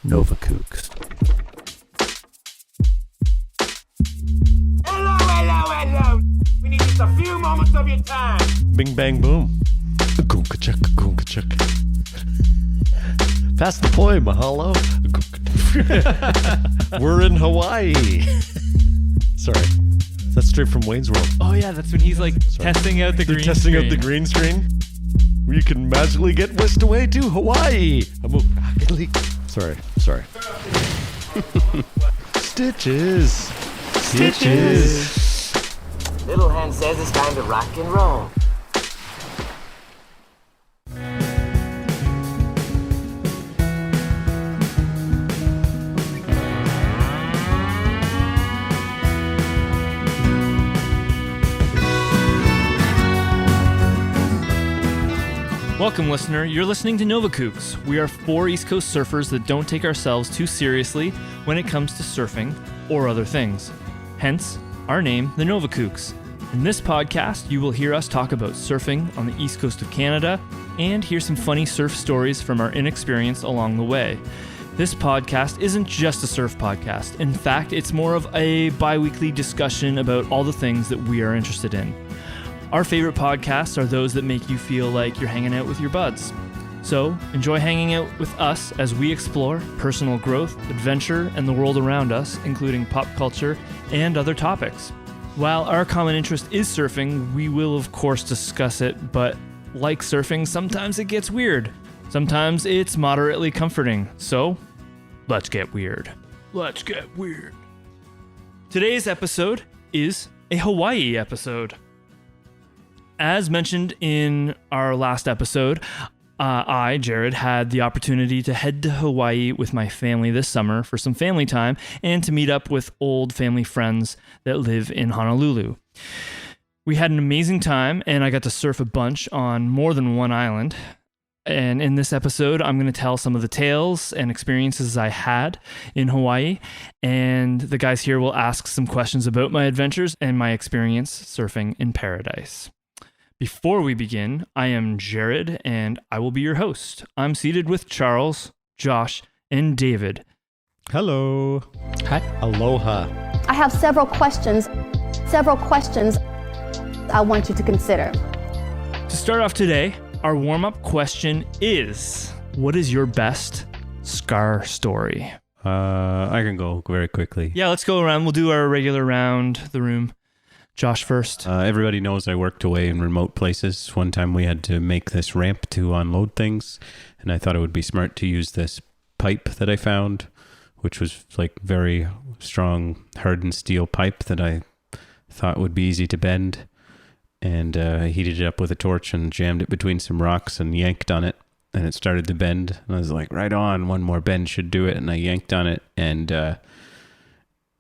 Nova Kooks. Hello. We need just a few moments of your time. Bing, bang, boom. Goonka-chuck, goonka-chuck. Pass the poi, mahalo. We're in Hawaii. Sorry. That's straight from Wayne's World. Oh yeah, that's when he's like testing out the green Testing screen. out the green screen. You can magically get whisked away to Hawaii. Sorry. Stitches. Little Hen says it's time to rock and roll. Welcome, listener. You're listening to Nova Kooks. We are four East Coast surfers that don't take ourselves too seriously when it comes to surfing or other things. Hence, our name, the Nova Kooks. In this podcast, you will hear us talk about surfing on the East Coast of Canada and hear some funny surf stories from our inexperience along the way. This podcast isn't just a surf podcast. In fact, it's more of a bi-weekly discussion about all the things that we are interested in. Our favorite podcasts are those that make you feel like you're hanging out with your buds. So, enjoy hanging out with us as we explore personal growth, adventure, and the world around us, including pop culture and other topics. While our common interest is surfing, we will of course discuss it, but like surfing, sometimes it gets weird. Sometimes it's moderately comforting. So, let's get weird. Today's episode is a Hawaii episode. As mentioned in our last episode, I, Jared, had the opportunity to head to Hawaii with my family this summer for some family time and to meet up with old family friends that live in Honolulu. We had an amazing time, and I got to surf a bunch on more than one island. And in this episode, I'm going to tell some of the tales and experiences I had in Hawaii, and the guys here will ask some questions about my adventures and my experience surfing in paradise. Before we begin, I am Jared, and I will be your host. I'm seated with Charles, Josh, and David. Hello. Hi. Aloha. I have several questions I want you to consider. To start off today, our warm-up question is, what is your best scar story? I can go very quickly. Yeah, let's go around. We'll do our regular round the room. Josh first. Everybody knows I worked away in remote places. One time we had to make this ramp to unload things, and I thought it would be smart to use this pipe that I found, which was like very strong hardened steel pipe that I thought would be easy to bend. And I heated it up with a torch and jammed it between some rocks and yanked on it, and it started to bend. And I was like, right on, one more bend should do it. And I yanked on it, and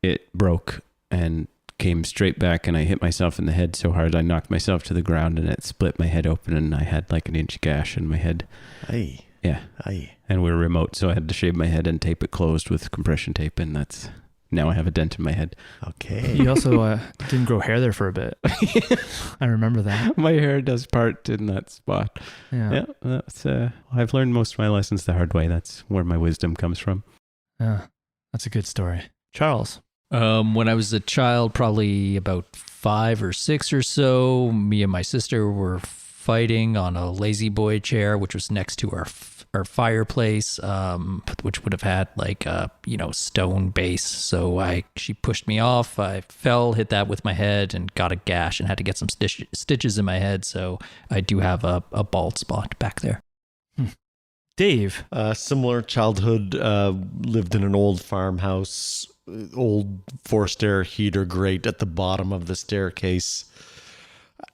it broke and came straight back, and I hit myself in the head so hard I knocked myself to the ground, and it split my head open, and I had like an inch gash in my head. Aye. Yeah. Aye. And we were remote, so I had to shave my head and tape it closed with compression tape, and that's now I have a dent in my head. Okay. You also didn't grow hair there for a bit. I remember that. My hair does part in that spot. Yeah. That's I've learned most of my lessons the hard way. That's where my wisdom comes from. Yeah. That's a good story. Charles. When I was a child, probably about 5 or 6 or so, me and my sister were fighting on a lazy boy chair, which was next to our fireplace, which would have had like a stone base. So she pushed me off. I fell, hit that with my head, and got a gash, and had to get some stitches in my head. So I do have a bald spot back there. Dave. Similar childhood, lived in an old farmhouse, old four-stair heater grate at the bottom of the staircase.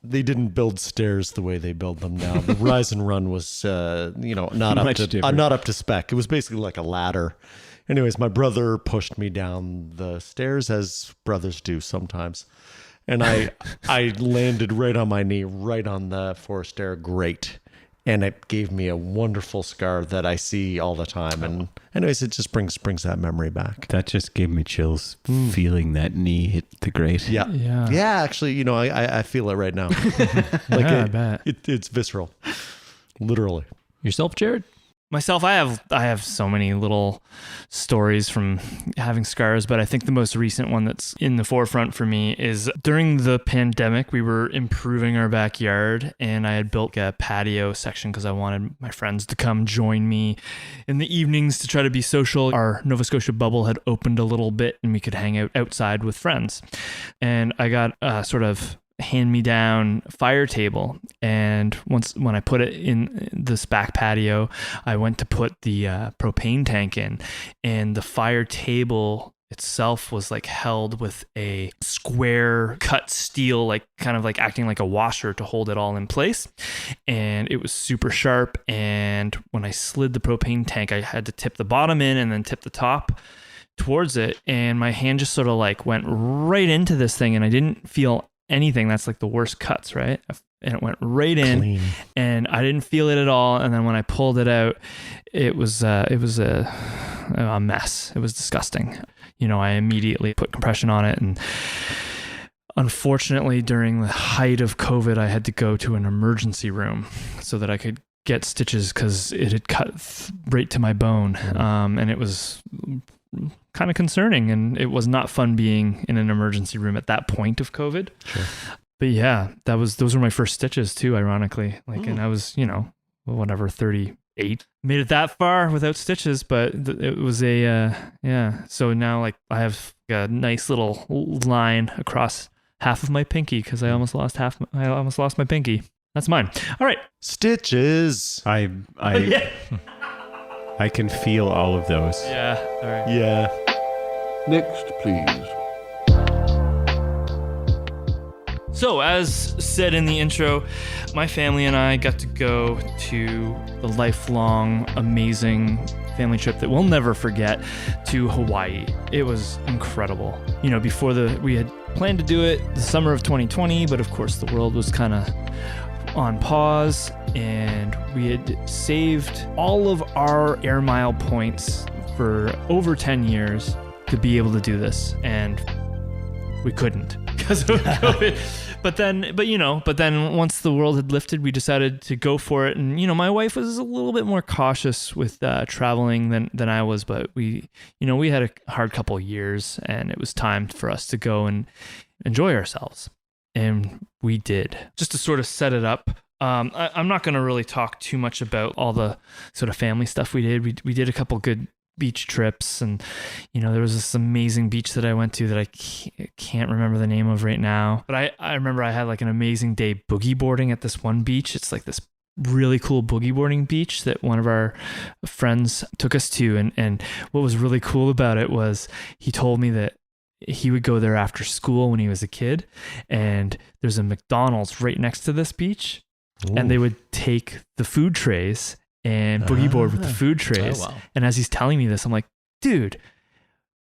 They didn't build stairs the way they build them now. The rise and run was, not up to spec. It was basically like a ladder. Anyways, my brother pushed me down the stairs, as brothers do sometimes. And I landed right on my knee, right on the four-stair grate. And it gave me a wonderful scar that I see all the time. And anyways, it just brings that memory back. That just gave me chills feeling that knee hit the grate. Yeah. Actually, I feel it right now. I bet. It's visceral, literally. Yourself, Jared? Myself, I have so many little stories from having scars, but I think the most recent one that's in the forefront for me is during the pandemic, we were improving our backyard, and I had built a patio section because I wanted my friends to come join me in the evenings to try to be social. Our Nova Scotia bubble had opened a little bit, and we could hang out outside with friends. And I got sort of hand-me-down fire table, and when I put it in this back patio, I went to put the propane tank in, and the fire table itself was like held with a square cut steel, like kind of like acting like a washer to hold it all in place, and it was super sharp. And when I slid the propane tank, I had to tip the bottom in and then tip the top towards it, and my hand just sort of like went right into this thing, and I didn't feel anything. That's like the worst cuts, right? And it went right in. Clean. And I didn't feel it at all. And then when I pulled it out, it was a mess. It was disgusting. I immediately put compression on it, and unfortunately during the height of COVID, I had to go to an emergency room so that I could get stitches because it had cut right to my bone. And it was kind of concerning, and it was not fun being in an emergency room at that point of COVID. Sure. But yeah, those were my first stitches too, ironically. And I was, 38. Made it that far without stitches, but it was so now I have a nice little line across half of my pinky because I almost lost my pinky. That's mine. All right. Stitches. Yeah. I can feel all of those. Yeah. All right. Yeah. Next, please. So, as said in the intro, my family and I got to go to the lifelong, amazing family trip that we'll never forget to Hawaii. It was incredible. Before we had planned to do it the summer of 2020, but of course the world was kind of on pause, and we had saved all of our air mile points for over 10 years to be able to do this, and we couldn't because of COVID. But then once the world had lifted, we decided to go for it. And my wife was a little bit more cautious with traveling than I was, but we had a hard couple of years, and it was time for us to go and enjoy ourselves. And we did. Just to sort of set it up, I'm not going to really talk too much about all the sort of family stuff we did. We did a couple good beach trips, and there was this amazing beach that I went to that I can't remember the name of right now. But I remember I had like an amazing day boogie boarding at this one beach. It's like this really cool boogie boarding beach that one of our friends took us to. And what was really cool about it was he told me that he would go there after school when he was a kid, and there's a McDonald's right next to this beach. Ooh. And they would take the food trays and boogie board with the food trays. Oh, wow. And as he's telling me this, I'm like, dude,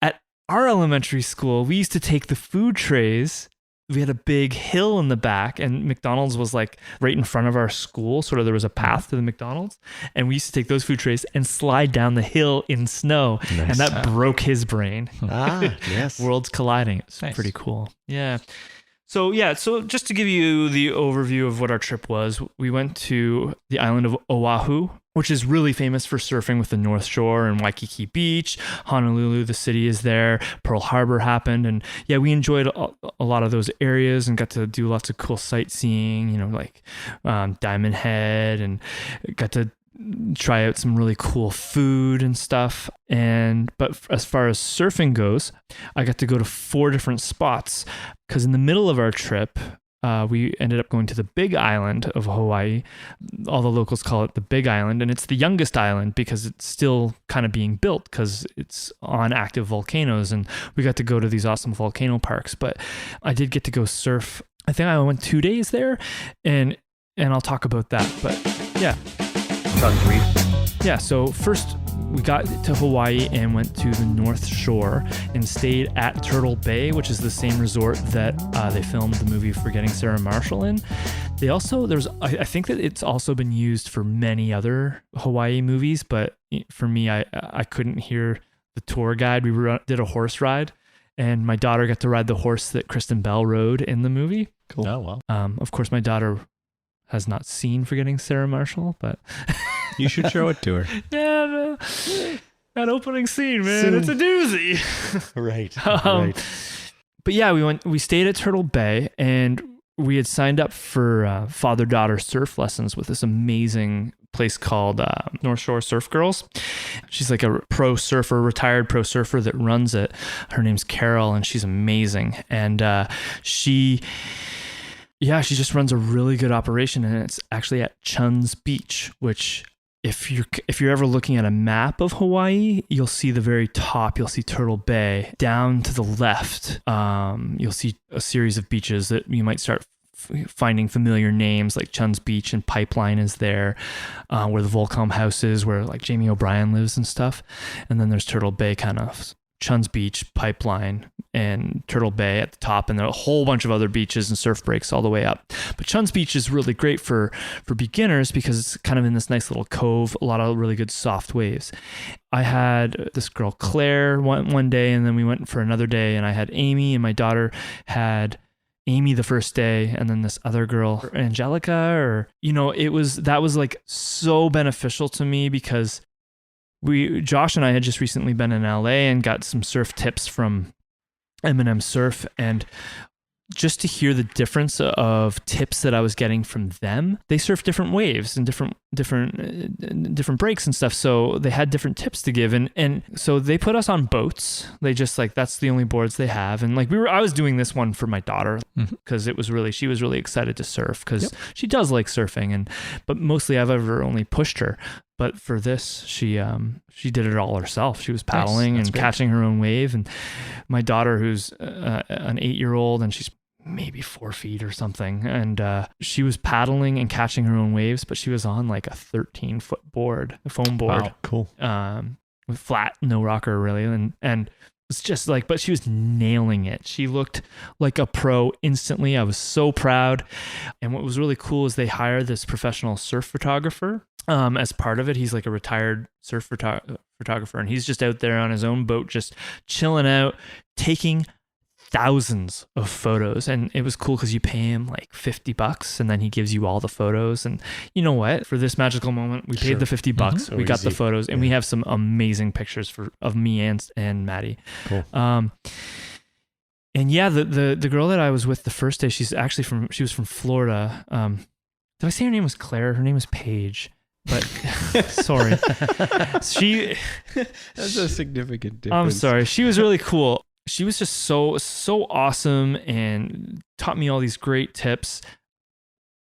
at our elementary school, we used to take the food trays. We had a big hill in the back, and McDonald's was like right in front of our school. Sort of there was a path to the McDonald's, and we used to take those food trays and slide down the hill in snow. Nice. And that broke his brain. Yes. Worlds colliding. It's nice. Pretty cool. Yeah. So just to give you the overview of what our trip was, we went to the island of Oahu, which is really famous for surfing with the North Shore and Waikiki Beach. Honolulu, the city, is there. Pearl Harbor happened. And yeah, we enjoyed a lot of those areas and got to do lots of cool sightseeing, like Diamond Head, and got to try out some really cool food and stuff. But as far as surfing goes, I got to go to 4 different spots, because in the middle of our trip, we ended up going to the Big Island of Hawaii. All the locals call it the Big Island, and it's the youngest island because it's still kind of being built because it's on active volcanoes, and we got to go to these awesome volcano parks. But I did get to go surf. I think I went 2 days there, and I'll talk about that. But yeah. Yeah, so first we got to Hawaii and went to the North Shore and stayed at Turtle Bay, which is the same resort that they filmed the movie Forgetting Sarah Marshall in. I think that it's also been used for many other Hawaii movies, but for me, I couldn't hear the tour guide. We did a horse ride, and my daughter got to ride the horse that Kristen Bell rode in the movie. Cool. Oh, wow. Of course, my daughter has not seen Forgetting Sarah Marshall, but You should show it to her. Yeah, man. That opening scene, man, it's a doozy. Right. But yeah, we stayed at Turtle Bay, and we had signed up for father-daughter surf lessons with this amazing place called North Shore Surf Girls. She's like a retired pro surfer that runs it. Her name's Carol, and she's amazing. And she just runs a really good operation, and it's actually at Chun's Beach, which if you're ever looking at a map of Hawaii, you'll see the very top, you'll see Turtle Bay. Down to the left, you'll see a series of beaches that you might start finding familiar names, like Chun's Beach, and Pipeline is there, where the Volcom House is, where like Jamie O'Brien lives and stuff. And then there's Turtle Bay, kind of Chun's Beach, Pipeline, and Turtle Bay at the top, and there are a whole bunch of other beaches and surf breaks all the way up. But Chun's Beach is really great for beginners because it's kind of in this nice little cove, a lot of really good soft waves. I had this girl Claire one day, and then we went for another day, and I had Amy, and my daughter had Amy the first day, and then this other girl, Angelica, that was like so beneficial to me because Josh and I had just recently been in LA and got some surf tips from M&M Surf, and just to hear the difference of tips that I was getting from them. They surf different waves and different breaks and stuff, so they had different tips to give, and so they put us on boats. They just like, that's the only boards they have, and like I was doing this one for my daughter because she was really excited to surf because she does like surfing, but mostly I've ever only pushed her. But for this, she did it all herself. She was paddling and catching her own wave. And my daughter, who's an 8-year-old, and she's maybe 4 feet or something, and she was paddling and catching her own waves, but she was on like a 13-foot board, a foam board. Wow, cool. With flat, no rocker really, and it's just like, but she was nailing it. She looked like a pro instantly. I was so proud. And what was really cool is they hired this professional surf photographer. As part of it, he's like a retired surf photographer, and he's just out there on his own boat, just chilling out, taking thousands of photos. And it was cool because you pay him like $50, and then he gives you all the photos. And you know what? For this magical moment, we paid the $50. So we got easy. the photos, and we have some amazing pictures of me and Maddie. Cool. And yeah, the girl that I was with the first day, she was from Florida. Did I say her name was Claire? Her name was Paige. But sorry, That's a significant difference. I'm sorry. She was really cool. She was just so awesome and taught me all these great tips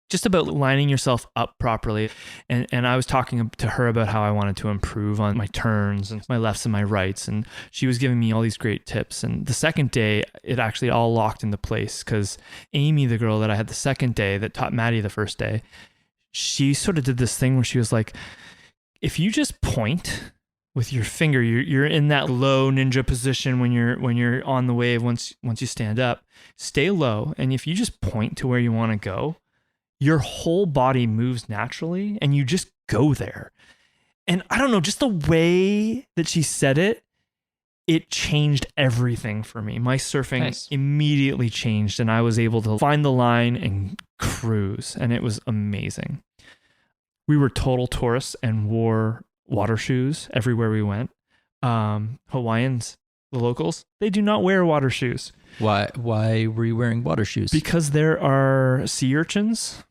just about lining yourself up properly. And I was talking to her about how I wanted to improve on my turns and my lefts and my rights. And she was giving me all these great tips. And the second day, it actually all locked into place because Amy, the girl that I had the second day that taught Maddie the first day, she sort of did this thing where she was like, if you just point with your finger, you're in that low ninja position when you're on the wave. Once you stand up, stay low, and if you just point to where you want to go, your whole body moves naturally, and you just go there. And I don't know, just the way that she said it changed everything for me. My surfing immediately changed, and I was able to find the line and cruise, and it was amazing. We were total tourists and wore water shoes everywhere we went. Hawaiians, the locals, they do not wear water shoes. Why were you wearing water shoes? Because there are sea urchins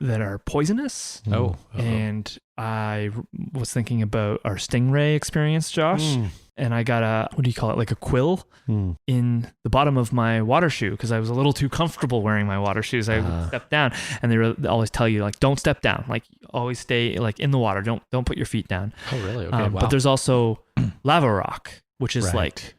that are poisonous. Oh. And I was thinking about our stingray experience, Josh. And I got what do you call it? Like a quill in the bottom of my water shoe because I was a little too comfortable wearing my water shoes. I would step down, and they always tell you like, don't step down. Like always stay like in the water. Don't put your feet down. Oh, really? Okay. Wow. But there's also lava rock, which is like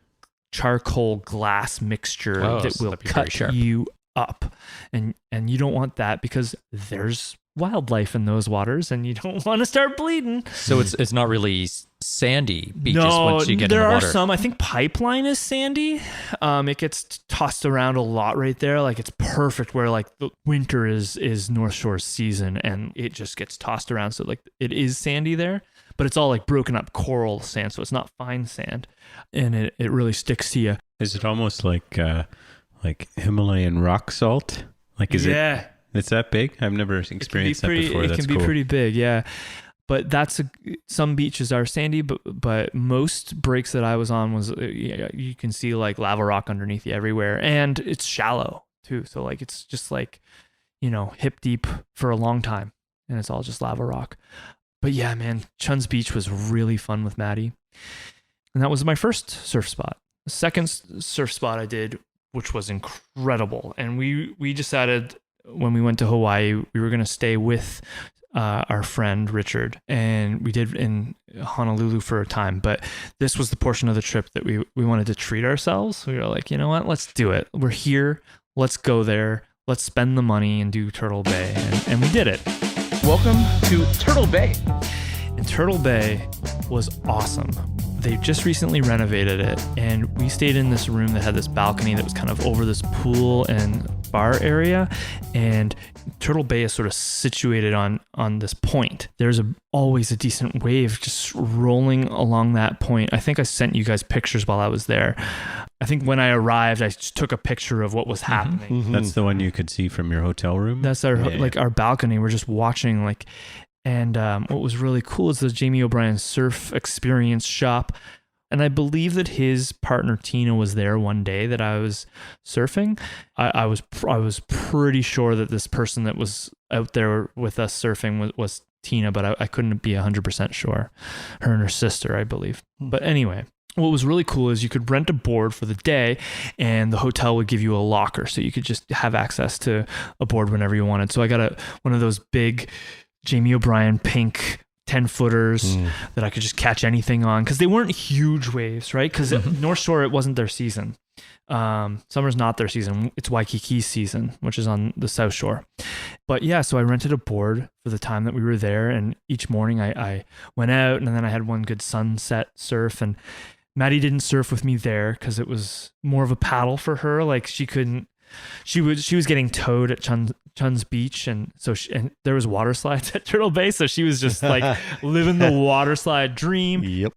charcoal glass mixture that will cut you up, and you don't want that because there's wildlife in those waters, and you don't want to start bleeding. So it's not really sandy beaches once you get in the water. There are some. I think Pipeline is sandy. It gets tossed around a lot right there. Like it's perfect where like the winter is North Shore season, and it just gets tossed around. So like it is sandy there, but it's all like broken up coral sand, so it's not fine sand, and it really sticks to you. Is it almost like Himalayan rock salt? Like is it? It's that big? I've never experienced that before. It can be pretty big, yeah. But some beaches are sandy, but most breaks that I was on was you can see like lava rock underneath you everywhere, and it's shallow too. So like it's just like, hip deep for a long time, and it's all just lava rock. But yeah, man, Chun's Beach was really fun with Maddie, and that was my first surf spot. The second surf spot I did, which was incredible, and we decided when we went to Hawaii we were gonna stay with our friend Richard, and we did in Honolulu for a time, but this was the portion of the trip that we wanted to treat ourselves. We were like, you know what, let's do it. We're here, let's go there, let's spend the money and do Turtle Bay, and we did it. Welcome to Turtle Bay. And Turtle Bay was awesome. They just recently renovated it, and we stayed in this room that had this balcony that was kind of over this pool and bar area, and Turtle Bay is sort of situated on this point. There's always a decent wave just rolling along that point. I think I sent you guys pictures while I was there. I think when I arrived, I just took a picture of what was happening. Mm-hmm. That's the one you could see from your hotel room? That's our balcony. We're just watching and what was really cool is the Jamie O'Brien Surf Experience shop. And I believe that his partner Tina was there one day that I was surfing. I was pretty sure that this person that was out there with us surfing was Tina, but I couldn't be 100% sure. Her and her sister, I believe. But anyway, what was really cool is you could rent a board for the day, and the hotel would give you a locker, so you could just have access to a board whenever you wanted. So I got one of those big Jamie O'Brien pink 10-footers that I could just catch anything on, because they weren't huge waves, right? Because North Shore, it wasn't their season. Summer's not their season. It's Waikiki's season, which is on the South Shore. But yeah, so I rented a board for the time that we were there, and each morning I went out, and then I had one good sunset surf, and Maddie didn't surf with me there because it was more of a paddle for her. Like she was getting towed at Chun's Beach, and so there was water slides at Turtle Bay, so she was just like living the water slide dream. Yep.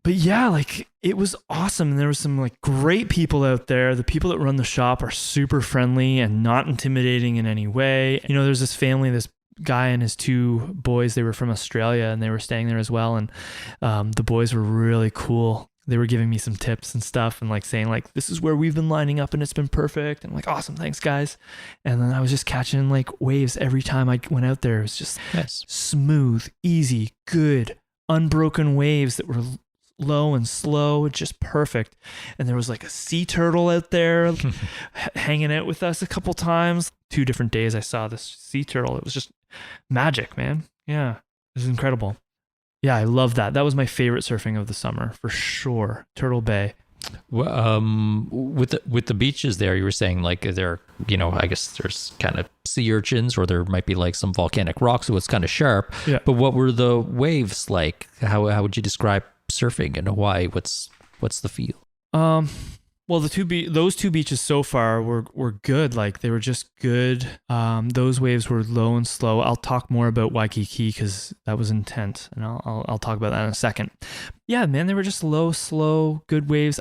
But yeah, like it was awesome, and there was some like great people out there. The people that run the shop are super friendly and not intimidating in any way. There's this family, this guy and his two boys. They were from Australia, and they were staying there as well, and the boys were really cool. They were giving me some tips and stuff, and like saying like, this is where we've been lining up and it's been perfect. And I'm like, awesome, thanks guys. And then I was just catching like waves every time I went out there. It was just smooth, easy, good, unbroken waves that were low and slow, just perfect. And there was like a sea turtle out there hanging out with us a couple times. 2 different days I saw this sea turtle. It was just magic, man. Yeah, it was incredible. Yeah, I love that. That was my favorite surfing of the summer for sure. Turtle Bay. Well, with the beaches there, you were saying like there, I guess there's kind of sea urchins, or there might be like some volcanic rocks, so it's kind of sharp. Yeah. But what were the waves like? How would you describe surfing in Hawaii? What's the feel? Well, those two beaches so far were good. Like they were just good. Those waves were low and slow. I'll talk more about Waikiki because that was intense, and I'll talk about that in a second. Yeah, man, they were just low, slow, good waves.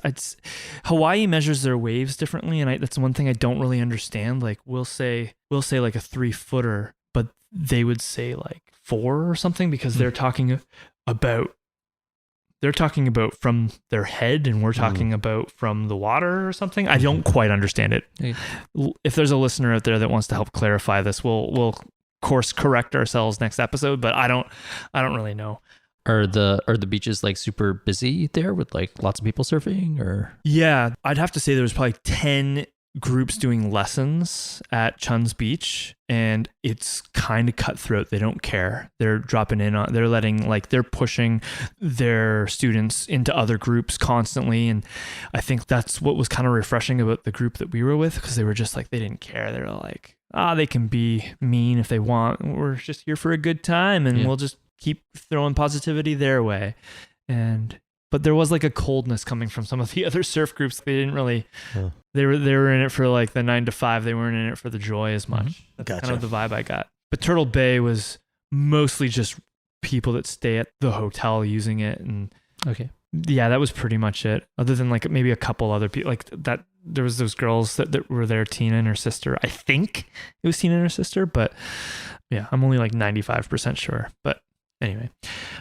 Hawaii measures their waves differently, and that's one thing I don't really understand. Like we'll say like a 3-footer, but they would say like 4 or something, because they're talking about from their head, and we're talking about from the water or something. I don't quite understand it. Yeah. If there's a listener out there that wants to help clarify this, we'll course correct ourselves next episode, but I don't really know. Are the beaches like super busy there with like lots of people surfing, or? Yeah, I'd have to say there was probably 10 groups doing lessons at Chun's Beach, and it's kind of cutthroat. They don't care. They're dropping in on, they're pushing their students into other groups constantly. And I think that's what was kind of refreshing about the group that we were with, because they were just like, they didn't care. They're like, they can be mean if they want. We're just here for a good time, and we'll just keep throwing positivity their way. But there was like a coldness coming from some of the other surf groups. They didn't really, they were in it for like the 9 to 5. They weren't in it for the joy as much. That's kind of the vibe I got. But Turtle Bay was mostly just people that stay at the hotel using it. And yeah, that was pretty much it. Other than like maybe a couple other people like that. There was those girls that were there, Tina and her sister. I think it was Tina and her sister, but yeah, I'm only like 95% sure. But anyway,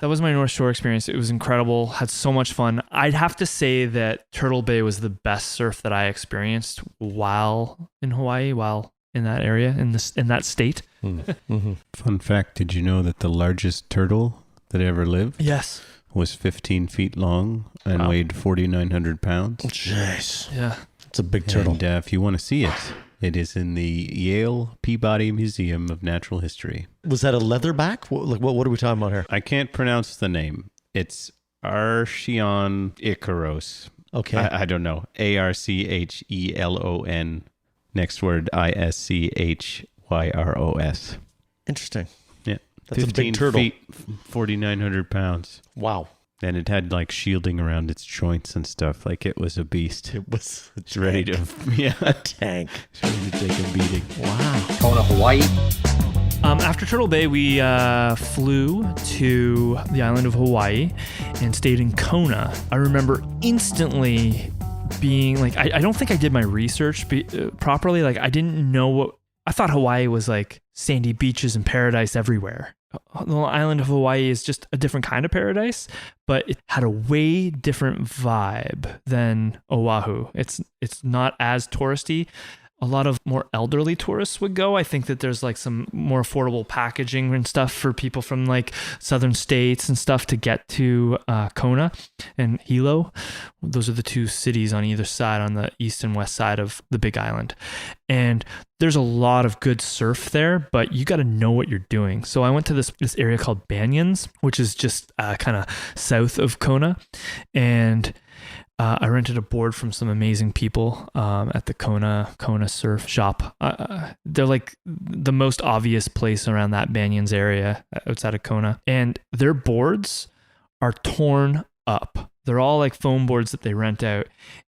That was my North Shore experience. It was incredible. Had so much fun. I'd have to say that Turtle Bay was the best surf that I experienced while in Hawaii, while in that area, in that state. Mm-hmm. Fun fact, did you know that the largest turtle that ever lived Yes. was 15 feet long and Wow. weighed 4,900 pounds? Jeez. Yeah. It's a big turtle. And if you want to see it, it is in the Yale Peabody Museum of Natural History. Was that a leatherback? What are we talking about here? I can't pronounce the name. It's Archeon Icaros. Okay. I don't know. Archelon. Next word, Ischyros. Interesting. Yeah. That's a big turtle. feet, 4,900 pounds. Wow. And it had like shielding around its joints and stuff. Like it was a beast. It was It's ready to, tank. it's ready to take a beating. Wow. Kona, Hawaii. After Turtle Bay, we flew to the island of Hawaii and stayed in Kona. I remember instantly being like, I don't think I did my research properly. Like, I didn't know what, I thought Hawaii was like sandy beaches and paradise everywhere. The island of Hawaii is just a different kind of paradise, but it had a way different vibe than Oahu. It's not as touristy. A lot of more elderly tourists would go. I think that there's like some more affordable packaging and stuff for people from like southern states and stuff to get to Kona and Hilo. Those are the two cities on either side, on the east and west side of the Big Island. And there's a lot of good surf there, but you got to know what you're doing. So I went to this area called Banyans, which is just kind of south of Kona. And I rented a board from some amazing people at the Kona surf shop. They're like the most obvious place around that Banyans area outside of Kona. And their boards are torn up. They're all like foam boards that they rent out.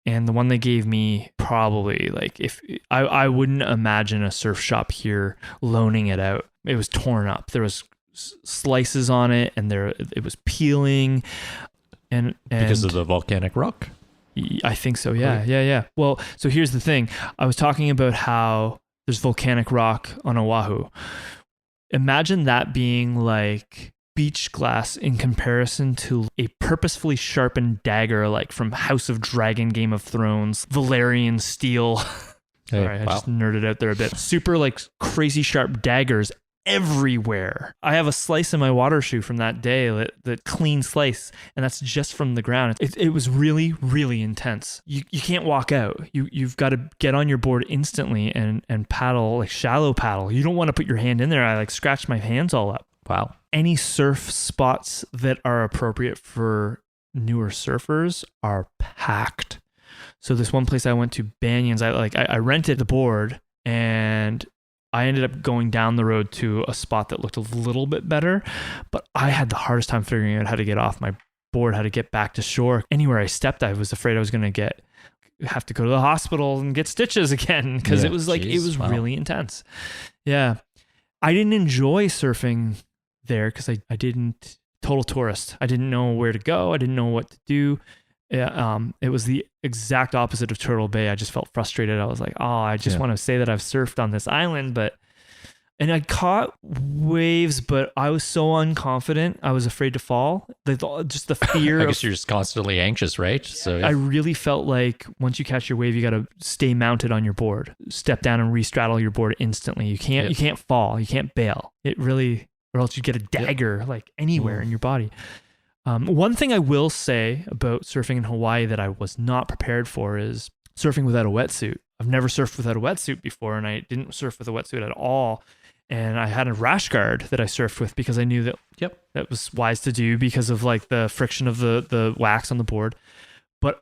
And the one they gave me, probably like, if I wouldn't imagine a surf shop here loaning it out. It was torn up. There was slices on it, and it was peeling. And Because of the volcanic rock? I think so. Yeah. Well, so here's the thing. I was talking about how there's volcanic rock on Oahu. Imagine that being like beach glass in comparison to a purposefully sharpened dagger, like from House of Dragon, Game of Thrones, Valerian steel. Sorry, I just nerded out there a bit. Super like crazy sharp daggers everywhere. I have a slice in my water shoe from that day, that clean slice, and that's just from the ground. It was really, really intense. You can't walk out. You've got to get on your board instantly and paddle, like shallow paddle. You don't want to put your hand in there. I like scratched my hands all up. Wow. Any surf spots that are appropriate for newer surfers are packed. So this one place I went to, Banyans, I rented the board, and I ended up going down the road to a spot that looked a little bit better, but I had the hardest time figuring out how to get off my board, how to get back to shore. Anywhere I stepped, I was afraid I was going to have to go to the hospital and get stitches again, because it was like, it was really intense. Yeah. I didn't enjoy surfing there because I didn't, total tourist. I didn't know where to go. I didn't know what to do. It was the exact opposite of Turtle Bay. I just felt frustrated. I was like, I just want to say that I've surfed on this island, and I caught waves, but I was so unconfident. I was afraid to fall. Just the fear. I guess you're just constantly anxious, right? So I really felt like once you catch your wave, you got to stay mounted on your board, step down and re-straddle your board instantly. You can't fall. You can't bail. It really, or else you get a dagger like anywhere in your body. One thing I will say about surfing in Hawaii that I was not prepared for is surfing without a wetsuit. I've never surfed without a wetsuit before, and I didn't surf with a wetsuit at all. And I had a rash guard that I surfed with because I knew that that was wise to do because of like the friction of the wax on the board. But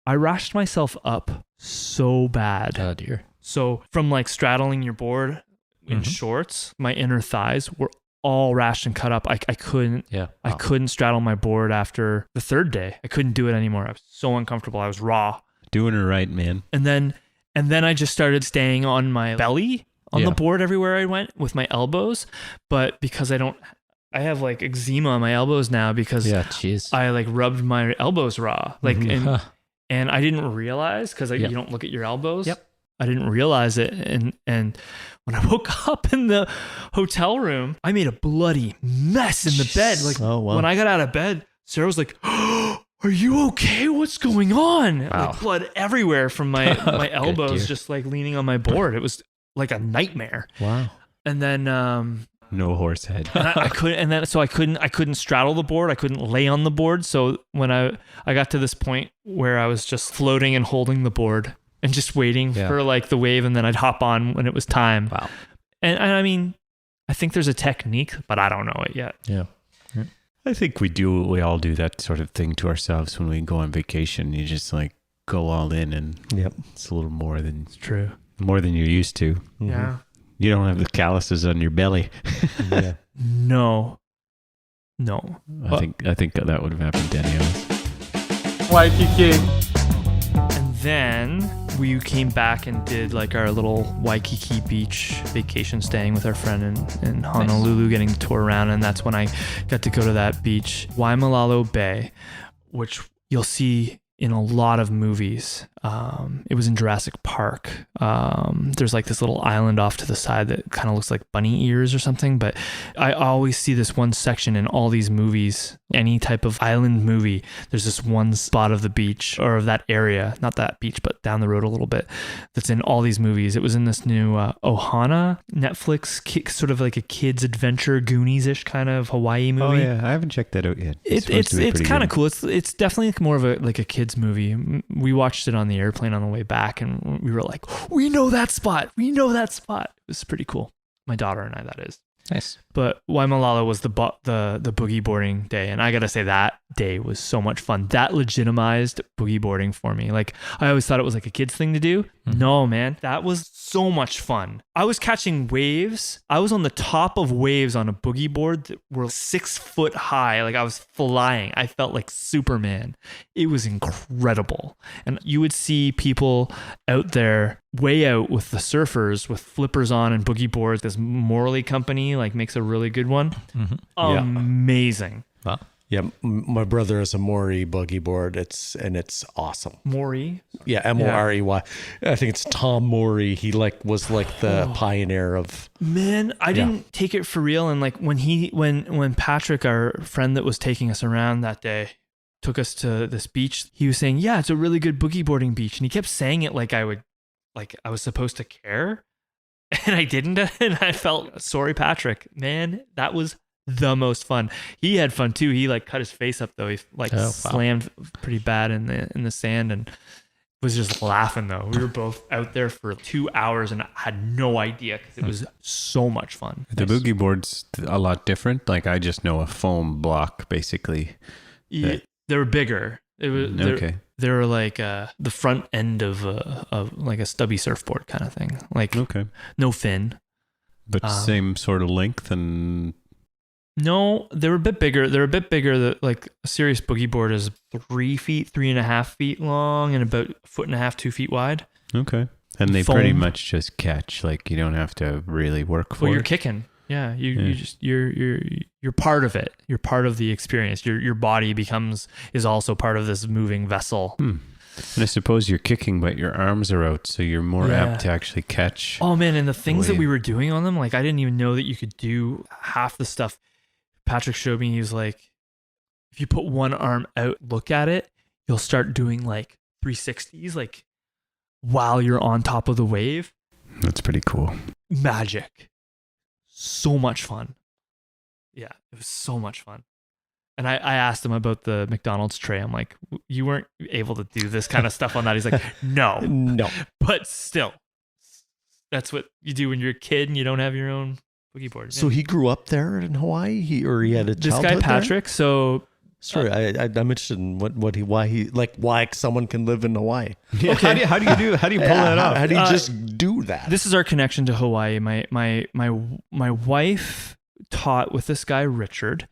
I rashed myself up so bad. Oh dear. So from like straddling your board in shorts, my inner thighs were all rashed and cut up. I couldn't. Yeah. I couldn't straddle my board after the third day. I couldn't do it anymore. I was so uncomfortable. I was raw. Doing it right, man. And then I just started staying on my belly on the board everywhere I went with my elbows. But because I have like eczema on my elbows now because I like rubbed my elbows raw. Like and I didn't realize because you don't look at your elbows. Yep. I didn't realize it. And when I woke up in the hotel room, I made a bloody mess in the bed. Like when I got out of bed, Sarah was like, "Oh, are you okay? What's going on?" Wow. Like blood everywhere from my elbows, just like leaning on my board. It was like a nightmare. Wow. And then No horse head. and I couldn't, and then so I couldn't straddle the board. I couldn't lay on the board. So when I got to this point where I was just floating and holding the board and just waiting for like the wave, and then I'd hop on when it was time. Wow. And I mean, I think there's a technique, but I don't know it yet. Yeah. I think we all do that sort of thing to ourselves when we go on vacation. You just like go all in, and it's a little more than you're used to. Mm-hmm. Yeah. You don't have the calluses on your belly. Yeah. No. I think that would have happened to any of us. Waikiki. And then we came back and did like our little Waikiki beach vacation, staying with our friend in Honolulu, getting to tour around. And that's when I got to go to that beach, Waimalalo Bay, which you'll see in a lot of movies. It was in Jurassic Park. There's like this little island off to the side that kind of looks like bunny ears or something, but I always see this one section in all these movies. Any type of island movie, there's this one spot of the beach, or of that area, not that beach, but down the road a little bit, that's in all these movies. It was in this new Ohana Netflix, sort of like a kid's adventure, Goonies-ish kind of Hawaii movie. Oh yeah, I haven't checked that out yet. It's kind of cool. It's definitely more of a kids movie. We watched it on the airplane on the way back, and we were like, we know that spot. It was pretty cool. My daughter and I, that is. Nice. But Waimalalo was the boogie boarding day, and I gotta say that day was so much fun. That legitimized boogie boarding for me. Like, I always thought it was like a kid's thing to do. No, man, that was so much fun. I was catching waves. I was on the top of waves on a boogie board that were 6 foot high. Like, I was flying. I felt like Superman. It was incredible. And you would see people out there way out with the surfers with flippers on and boogie boards. This Morley company like makes a really good one. Amazing. Wow. Yeah, my brother has a Maury boogie board. It's awesome. Maury. Yeah, Morey. I think it's Tom Maury. He was the pioneer of. Man, I didn't take it for real. And like when Patrick, our friend that was taking us around that day, took us to this beach, he was saying, "Yeah, it's a really good boogie boarding beach," and he kept saying it like I was supposed to care, and I didn't. And I felt sorry, Patrick. Man, that was the most fun. He had fun too. He like cut his face up though. He slammed pretty bad in the sand and was just laughing though. We were both out there for 2 hours and I had no idea because it was so much fun. The boogie board's a lot different. Like, I just know a foam block basically. Yeah, they were bigger. It was okay. They were like the front end of like a stubby surfboard kind of thing. Like no fin, but same sort of length and. No, they were a bit bigger. They're a bit bigger. Like a serious boogie board is 3.5 feet long and about 1.5 feet, 2 feet wide. Okay. And they pretty much just catch. Like, you don't have to really work for it. Well, you're kicking. Yeah, you're part of it. You're part of the experience. Your body is also part of this moving vessel. And I suppose you're kicking, but your arms are out, so you're more apt to actually catch. Oh man, and the things that we were doing on them, like I didn't even know that you could do half the stuff. Patrick showed me, he was like, if you put one arm out, look at it, you'll start doing like 360s, like while you're on top of the wave. That's pretty cool. Magic. So much fun. Yeah, it was so much fun. And I asked him about the McDonald's tray. I'm like, you weren't able to do this kind of stuff on that. He's like, no. But still, that's what you do when you're a kid and you don't have your own boogie board. So he grew up there in Hawaii, he had a childhood this guy Patrick. There? So sorry, I'm interested in why someone can live in Hawaii. Yeah. Okay. How do you pull that off? How do you just do that? This is our connection to Hawaii. My wife taught with this guy Richard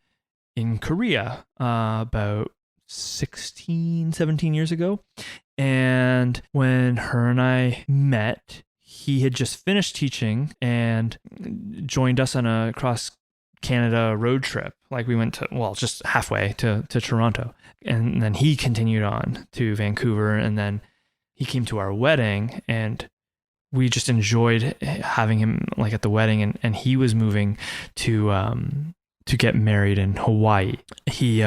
in Korea about 16, 17 years ago. And when her and I met, he had just finished teaching and joined us on a cross Canada road trip. Like we went just halfway to Toronto. And then he continued on to Vancouver. And then he came to our wedding and we just enjoyed having him like at the wedding, and he was moving to get married in Hawaii. He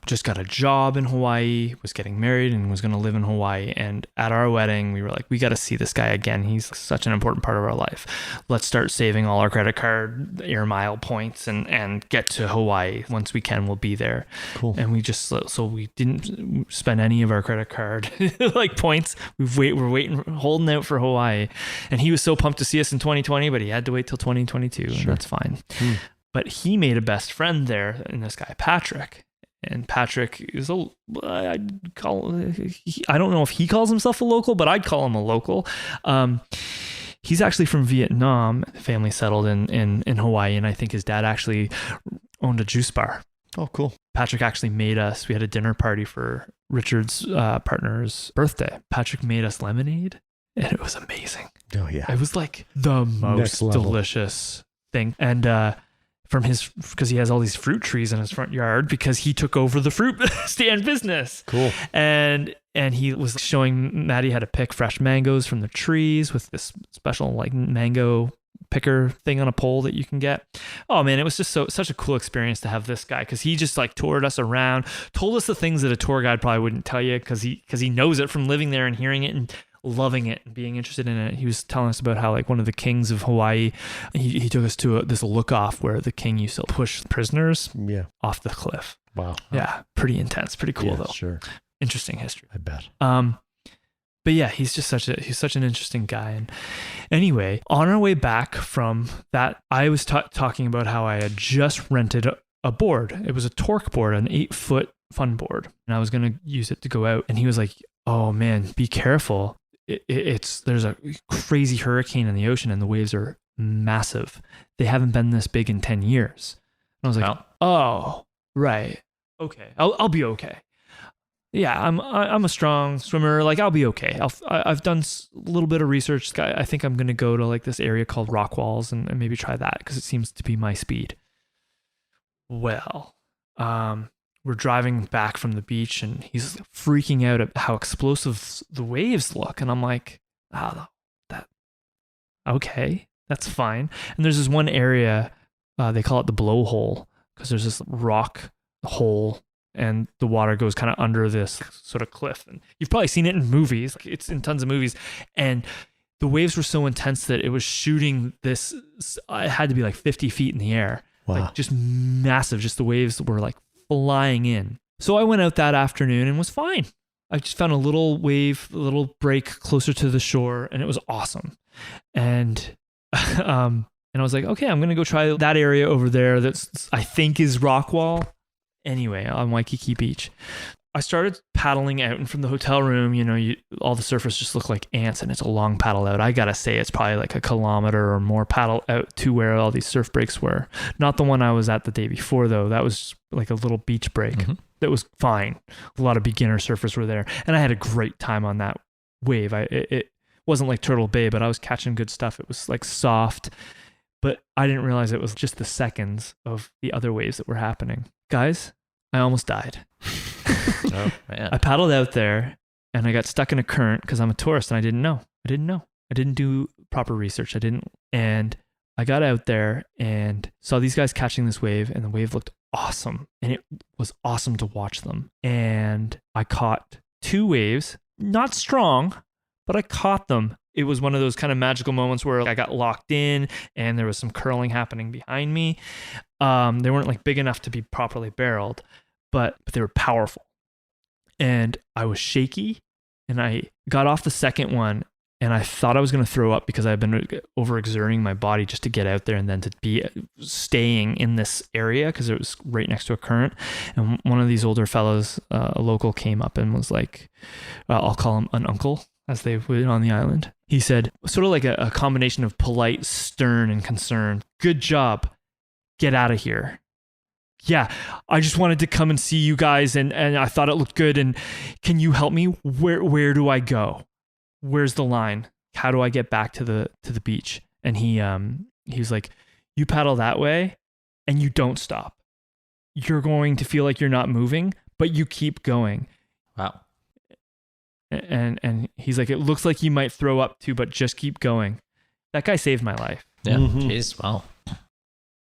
just got a job in Hawaii, was getting married, and was going to live in Hawaii. And at our wedding, we were like, we got to see this guy again. He's such an important part of our life. Let's start saving all our credit card air mile points and get to Hawaii. Once we can, we'll be there. Cool. And we just, so we didn't spend any of our credit card like points. We're waiting, holding out for Hawaii. And he was so pumped to see us in 2020, but he had to wait till 2022, and that's fine. But he made a best friend there in this guy, Patrick. And Patrick is I don't know if he calls himself a local, but I'd call him a local. He's actually from Vietnam. Family settled in Hawaii, and I think his dad actually owned a juice bar. Oh, cool. Patrick actually made us, we had a dinner party for Richard's partner's birthday. Patrick made us lemonade, and it was amazing. Oh, yeah. It was like the most delicious thing. And because he has all these fruit trees in his front yard, because he took over the fruit stand business. Cool. And he was showing Maddie how to pick fresh mangoes from the trees with this special like mango picker thing on a pole that you can get. Oh man, it was just such a cool experience to have this guy, because he just like toured us around, told us the things that a tour guide probably wouldn't tell you, because he knows it from living there and hearing it and loving it and being interested in it. He was telling us about how like one of the kings of Hawaii, he took us to this look off where the king used to push prisoners off the cliff. Wow. Yeah, pretty intense, pretty cool though. Sure. Interesting history. I bet. But yeah, he's such an interesting guy. And anyway, on our way back from that, I was talking about how I had just rented a board. It was a torque board, an 8-foot fun board, and I was going to use it to go out. And he was like, "Oh man, be careful. There's a crazy hurricane in the ocean and the waves are massive. They haven't been this big in 10 years. And I was like, oh, right. Okay. I'll be okay. Yeah, I'm a strong swimmer. Like, I'll be okay. I've done a little bit of research. I think I'm going to go to like this area called Rock Walls and maybe try that, because it seems to be my speed. Well, we're driving back from the beach, and he's freaking out at how explosive the waves look. And I'm like, okay, that's fine. And there's this one area, they call it the blowhole, because there's this rock hole, and the water goes kind of under this sort of cliff. And you've probably seen it in movies. Like, it's in tons of movies. And the waves were so intense that it was shooting this, it had to be like 50 feet in the air. Wow. Like, just massive. Just the waves were like flying in. So I went out that afternoon and was fine. I just found a little wave, a little break closer to the shore, and it was awesome. And I was like, okay, I'm gonna go try that area over there. That's, I think, is Rockwall. Anyway, on Waikiki Beach, I started paddling out, and from the hotel room, all the surfers just look like ants, and it's a long paddle out. I gotta say, it's probably like a kilometer or more paddle out to where all these surf breaks were. Not the one I was at the day before, though. That was like a little beach break. Mm-hmm. That was fine. A lot of beginner surfers were there, and I had a great time on that wave. It wasn't like Turtle Bay, but I was catching good stuff. It was like soft, but I didn't realize it was just the seconds of the other waves that were happening. Guys, I almost died. Oh, man. I paddled out there and I got stuck in a current because I'm a tourist and I didn't know. I didn't do proper research. And I got out there and saw these guys catching this wave, and the wave looked awesome. And it was awesome to watch them. And I caught 2 waves, not strong, but I caught them. It was one of those kind of magical moments where I got locked in and there was some curling happening behind me. They weren't like big enough to be properly barreled, but they were powerful. And I was shaky, and I got off the second one, and I thought I was going to throw up because I've been overexerting my body just to get out there and then to be staying in this area because it was right next to a current. And one of these older fellows, a local, came up and was like, I'll call him an uncle, as they would on the island. He said, sort of like a combination of polite, stern, and concerned. Good job. Get out of here. Yeah, I just wanted to come and see you guys, and I thought it looked good. And can you help me? Where do I go? Where's the line? How do I get back to the beach? And he was like, you paddle that way, and you don't stop. You're going to feel like you're not moving, but you keep going. Wow. And he's like, it looks like you might throw up too, but just keep going. That guy saved my life. Yeah. Mhm. Jeez. Wow.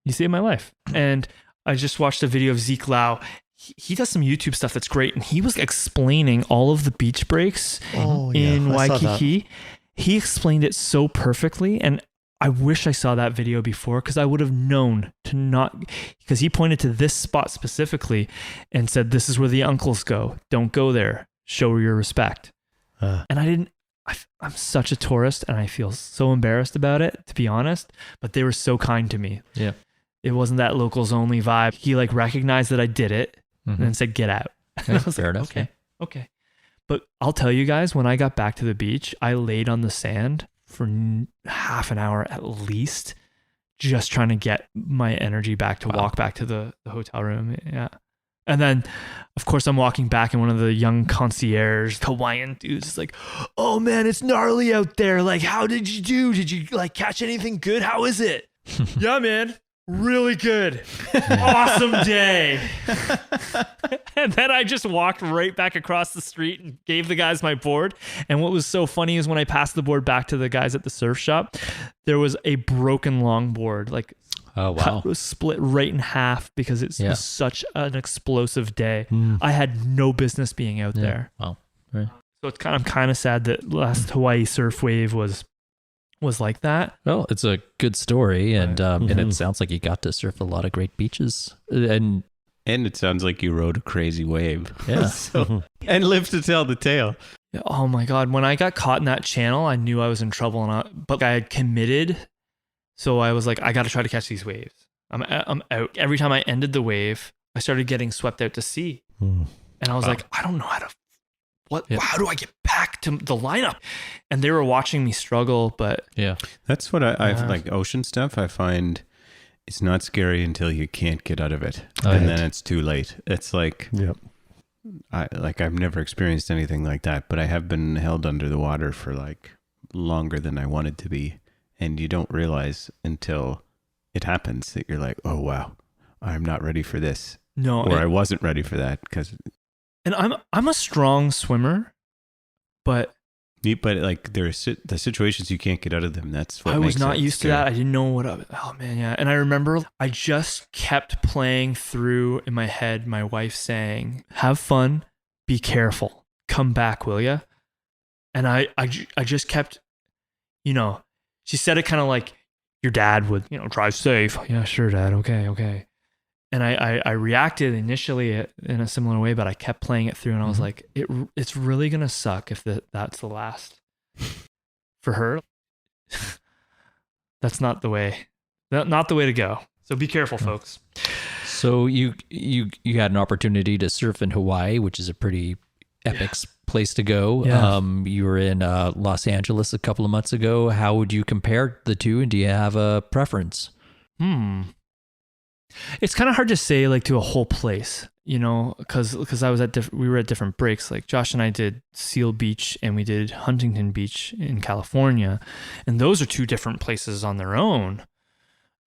He saved my life. And I just watched a video of Zeke Lau. He does some YouTube stuff that's great. And he was explaining all of the beach breaks in I saw that. Waikiki. He explained it so perfectly. And I wish I saw that video before, because I would have known to not, because he pointed to this spot specifically and said, this is where the uncles go. Don't go there. Show your respect. And I didn't. I'm such a tourist, and I feel so embarrassed about it, to be honest. But they were so kind to me. Yeah. It wasn't that locals only vibe. He like recognized that I did it and then said, "Get out." And I was Fair like, enough. okay. But I'll tell you guys, when I got back to the beach, I laid on the sand for half an hour at least, just trying to get my energy back to walk back to the hotel room. Yeah. And then, of course, I'm walking back, and one of the young concierge Hawaiian dudes is like, "Oh man, it's gnarly out there. Like, how did you do? Did you like catch anything good? How is it?" "Yeah, man, really good. Awesome day." And then I just walked right back across the street and gave the guys my board. And what was so funny is when I passed the board back to the guys at the surf shop, there was a broken longboard, like, Oh, wow. it was split right in half because it was such an explosive day. I had no business being out there. Wow. Right. So I'm kind of sad that last Hawaii surf wave was like that. Well, it's a good story, and it sounds like you got to surf a lot of great beaches, and it sounds like you rode a crazy wave. yeah. And lived to tell the tale. Oh my God. When I got caught in that channel, I knew I was in trouble, but I had committed. So I was like, I got to try to catch these waves. I'm out. Every time I ended the wave, I started getting swept out to sea. And I was like, I don't know how to, how do I get back to the lineup? And they were watching me struggle, but Yeah. That's what I like ocean stuff. I find it's not scary until you can't get out of it. And then it's too late. It's like, I've never experienced anything like that, but I have been held under the water for like longer than I wanted to be. And you don't realize until it happens that you're like, oh, wow, I'm not ready for this. no. Or I wasn't ready for that. And I'm a strong swimmer, but like there's the situations you can't get out of them. That's what I was makes not it used to scary. that. I didn't know oh man, yeah. And I remember I just kept playing through in my head, my wife saying, "Have fun, be careful, come back, will ya?" And I just kept, she said it kind of like your dad would, drive safe. Yeah, sure, Dad. Okay. And I reacted initially in a similar way, but I kept playing it through, and I was like, it's really gonna suck if that's the last for her. That's not the way. Not the way to go. So be careful, folks. So you had an opportunity to surf in Hawaii, which is a pretty epic place to go. Yeah. You were in Los Angeles a couple of months ago. How would you compare the two, and do you have a preference? It's kind of hard to say like to a whole place, because I was we were at different breaks. Like Josh and I did Seal Beach and we did Huntington Beach in California, and those are two different places on their own.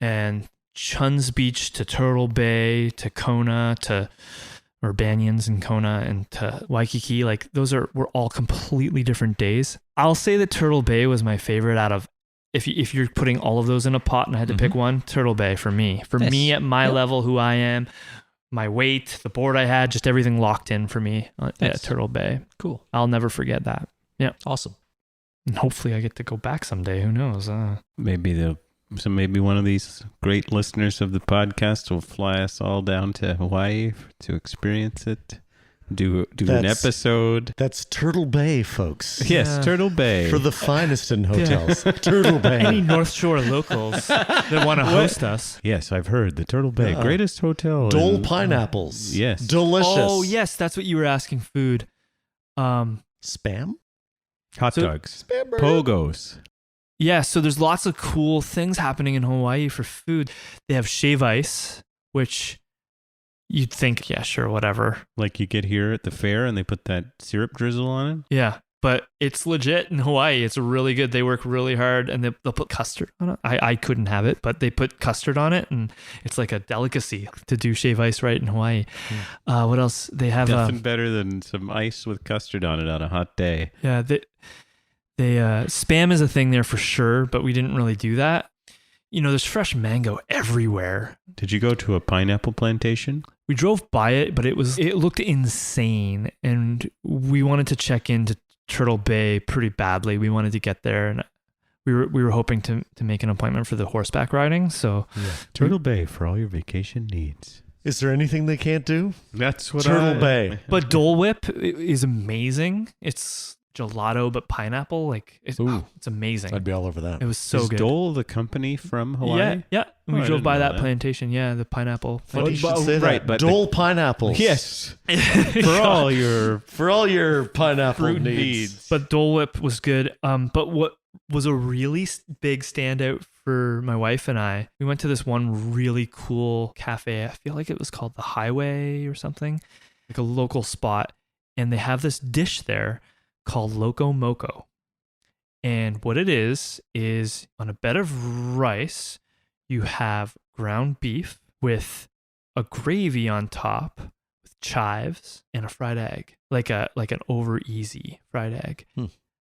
And Chun's Beach to Turtle Bay to Kona or Banyans and Kona and to Waikiki, like were all completely different days. I'll say that Turtle Bay was my favorite out of, if you're putting all of those in a pot and I had to pick one, Turtle Bay for me. For me at my level, who I am, my weight, the board I had, just everything locked in for me at Turtle Bay. Cool. I'll never forget that. Yeah. Awesome. And hopefully I get to go back someday. Who knows? Maybe one of these great listeners of the podcast will fly us all down to Hawaii to experience it. Do an episode. That's Turtle Bay, folks. Yes, Yeah. Turtle Bay. For the finest in hotels. Turtle Bay. Any North Shore locals that want to host us. Yes, I've heard the Turtle Bay, greatest hotel. Dole in- pineapples. Yes. Delicious. Oh, yes. That's what you were asking. Food. Spam? Hot dogs. Pogos. Yeah, so there's lots of cool things happening in Hawaii for food. They have shave ice, which you'd think, yeah, sure, whatever. Like you get here at the fair and they put that syrup drizzle on it. Yeah. but it's legit in Hawaii. It's really good. They work really hard, and they'll put custard on it. I couldn't have it, but they put custard on it, and it's like a delicacy to do shave ice right in Hawaii. What else? They have Nothing better than some ice with custard on it on a hot day. Yeah, they Spam is a thing there for sure, but we didn't really do that. There's fresh mango everywhere. Did you go to a pineapple plantation? We drove by it, but it looked insane, and we wanted to check into Turtle Bay pretty badly. We wanted to get there, and we were hoping to make an appointment for the horseback riding. So Turtle Bay for all your vacation needs. Is there anything they can't do? That's what Turtle Bay. But Dole Whip is amazing. It's gelato but pineapple, like it's amazing. I'd be all over that. It was so Is good. Dole the company from Hawaii? Yeah. We I drove didn't by know that that. plantation. Yeah, the pineapple. Funny you should say right, that. but Dole pineapples. Yes. For all your pineapple fruit needs. needs. But Dole Whip was good. But what was a really big standout for my wife and I, we went to this one really cool cafe. I feel like it was called the Highway or something, like a local spot. And they have this dish there called Loco Moco. And what it is on a bed of rice, you have ground beef with a gravy on top with chives and a fried egg, like an over easy fried egg.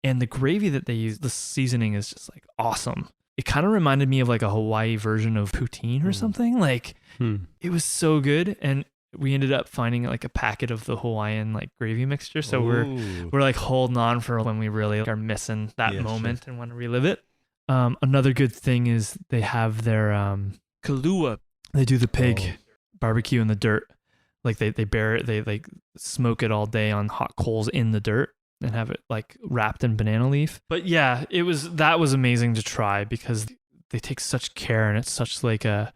And the gravy that they use, the seasoning is just like awesome. It kind of reminded me of like a Hawaii version of poutine or something. Like it was so good. And we ended up finding like a packet of the Hawaiian like gravy mixture. So we're like holding on for when we really are missing that moment and want to relive it. Another good thing is they have their kalua. They do the pig barbecue in the dirt. Like they bear it, they like smoke it all day on hot coals in the dirt and have it like wrapped in banana leaf. But yeah, that was amazing to try because they take such care, and it's such like a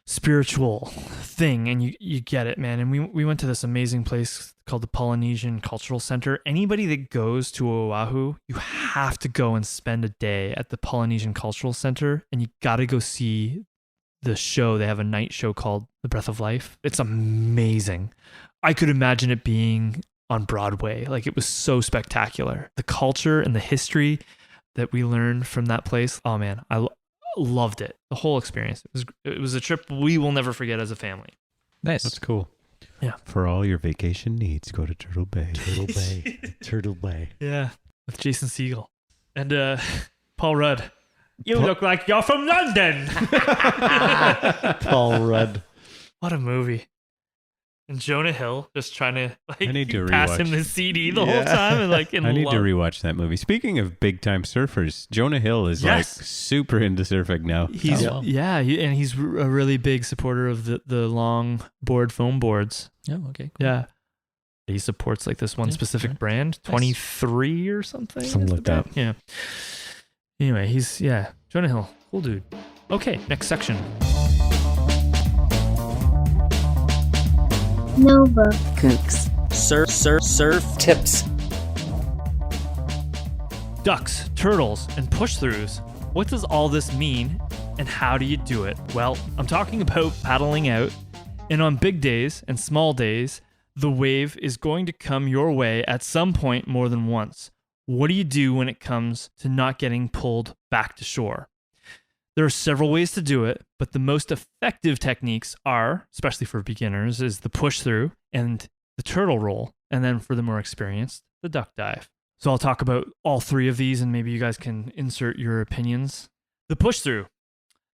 spiritual thing, and you get it, man. And we went to this amazing place called the Polynesian Cultural Center. Anybody that goes to Oahu, you have to go and spend a day at the Polynesian Cultural Center, and you got to go see the show. They have a night show called The Breath of Life. It's amazing. I could imagine it being on Broadway. Like, it was so spectacular. The culture and the history that we learned from that place. Oh man, I loved it. The whole experience. It was a trip we will never forget as a family. Nice. That's cool. Yeah. For all your vacation needs, go to Turtle Bay. Turtle Bay. Turtle Bay. Yeah. With Jason Segel. And Paul Rudd. You look like you're from London. Paul Rudd. What a movie. And Jonah Hill just trying to like I need to pass rewatch. him the CD the whole time and like in I need love. to rewatch that movie. Speaking of big time surfers, Jonah Hill is like super into surfing now. He's Oh, wow. and he's a really big supporter of the long board foam boards. Oh, okay. Cool. Yeah. He supports like this one specific okay. brand, 23 or something. Something is like the brand. that. Yeah. Anyway, Jonah Hill, cool dude. Okay, next section. Nova Kooks. Surf tips. Ducks, turtles, and push-throughs. What does all this mean, and how do you do it? Well, I'm talking about paddling out, and on big days and small days, the wave is going to come your way at some point more than once. What do you do when it comes to not getting pulled back to shore? There are several ways to do it, but the most effective techniques are, especially for beginners, is the push through and the turtle roll, and then for the more experienced, the duck dive. So I'll talk about all three of these, and maybe you guys can insert your opinions. The push through.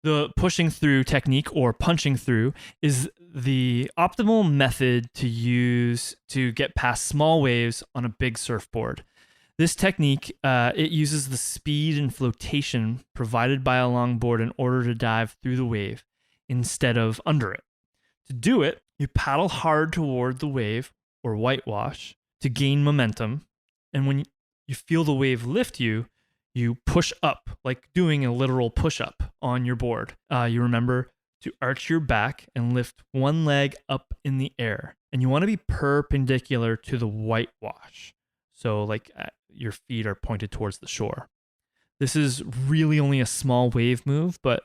The pushing through technique, or punching through, is the optimal method to use to get past small waves on a big surfboard. This technique, it uses the speed and flotation provided by a longboard in order to dive through the wave instead of under it. To do it, you paddle hard toward the wave, or whitewash, to gain momentum. And when you feel the wave lift you, you push up, like doing a literal push-up on your board. You remember to arch your back and lift one leg up in the air. And you want to be perpendicular to the whitewash. So like your feet are pointed towards the shore. This is really only a small wave move, but